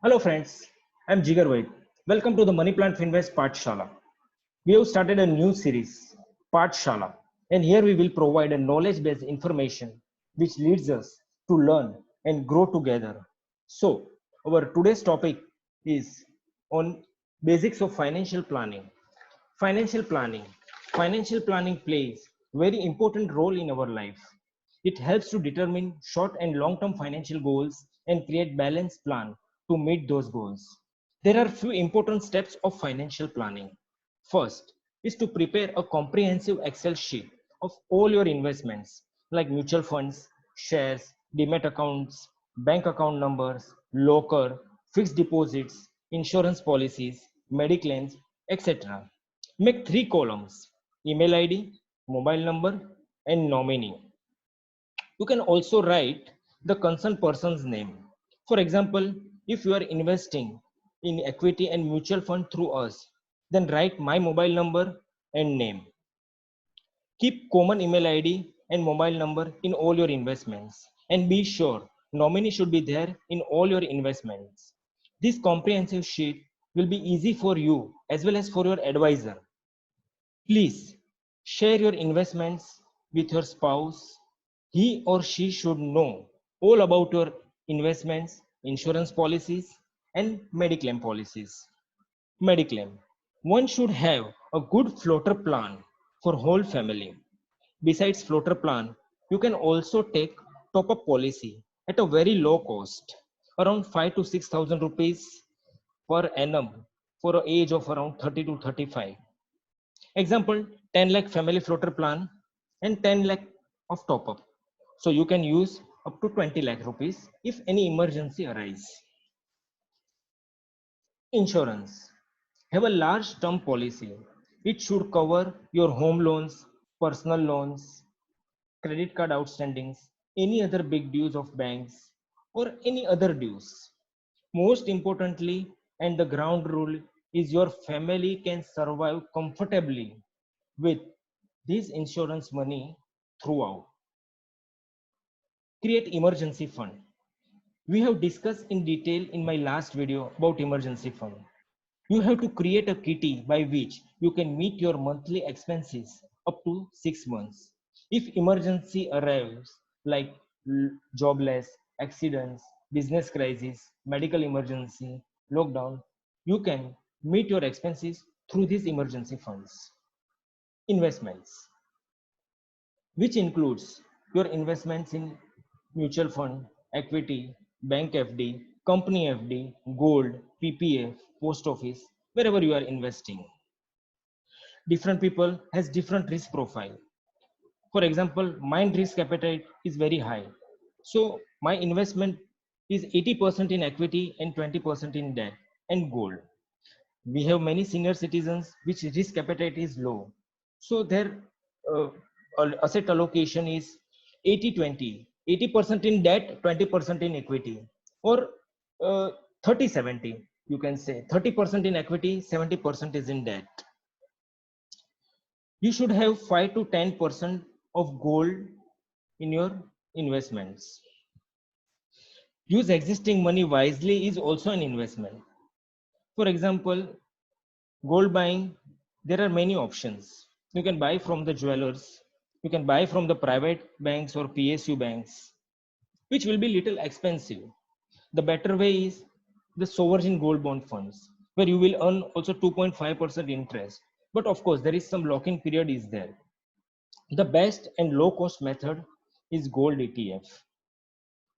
Hello friends, I'm Jigar Vaid. Welcome to the Money Plant Finvest Pathshala. We have started a new series, Pathshala, and here we will provide a knowledge-based information which leads us to learn and grow together. So, our today's topic is on basics of financial planning. Financial planning. Financial planning plays very important role in our life. It helps to determine short and long-term financial goals and create balanced plan to meet those goals. There are few important steps of financial planning. First is to prepare a comprehensive Excel sheet of all your investments like mutual funds, shares, demat accounts, bank account numbers, locker, fixed deposits, insurance policies, mediclaims, etc. Make three columns: email ID, mobile number, and nominee. You can also write the concerned person's name. For example, if you are investing in equity and mutual fund through us, then write my mobile number and name. Keep common email ID and mobile number in all your investments and be sure nominee should be there in all your investments. This comprehensive sheet will be easy for you as well as for your advisor. Please share your investments with your spouse. He or she should know all about your investments, insurance policies, and mediclaim policies. Mediclaim. One should have a good floater plan for whole family. Besides floater plan, you can also take top-up policy at a very low cost, around 5 to 6,000 rupees per annum for an age of around 30 to 35. Example, 10 lakh family floater plan and 10 lakh of top up. So you can use up to 20 lakh rupees if any emergency arise. Insurance. Have a large term policy. It should cover your home loans, personal loans, credit card outstandings, any other big dues of banks, or any other dues. Most importantly, and the ground rule is your family can survive comfortably with this insurance money throughout. Create emergency fund. We have discussed in detail in my last video about emergency fund. You have to create a kitty by which you can meet your monthly expenses up to 6 months. If emergency arrives like jobless, accidents, business crisis, medical emergency, lockdown, you can meet your expenses through these emergency funds. Investments, which includes your investments in mutual fund, equity, bank FD, company FD, gold, PPF, post office, wherever you are investing. Different people has different risk profile. For example, my risk appetite is very high. So my investment is 80% in equity and 20% in debt and gold. We have many senior citizens which risk appetite is low. So their uh, asset allocation is 80-20, 80% in debt, 20% in equity, or 30-70. You can say 30% in equity, 70% is in debt. You should have 5 to 10% of gold in your investments. Use existing money wisely is also an investment. For example, gold buying, there are many options. You can buy from the jewelers, you can buy from the private banks or PSU banks, which will be little expensive. The better way is the sovereign gold bond funds, where you will earn also 2.5% interest. But of course, there is some locking period is there. The best and low cost method is gold ETF.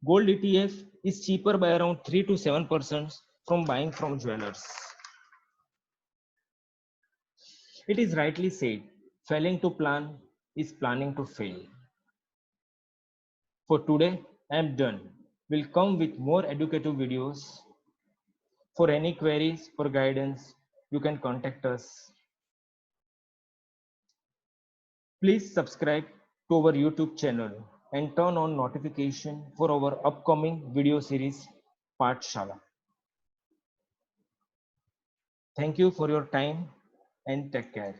Gold ETF is cheaper by around 3 to 7% from buying from jewelers. It is rightly said, failing to plan is planning to fail. For today, I am done. We'll come with more educative videos. For any queries or guidance, you can contact us. Please subscribe to our YouTube channel and turn on notification for our upcoming video series, Pathshala. Thank you for your time and take care.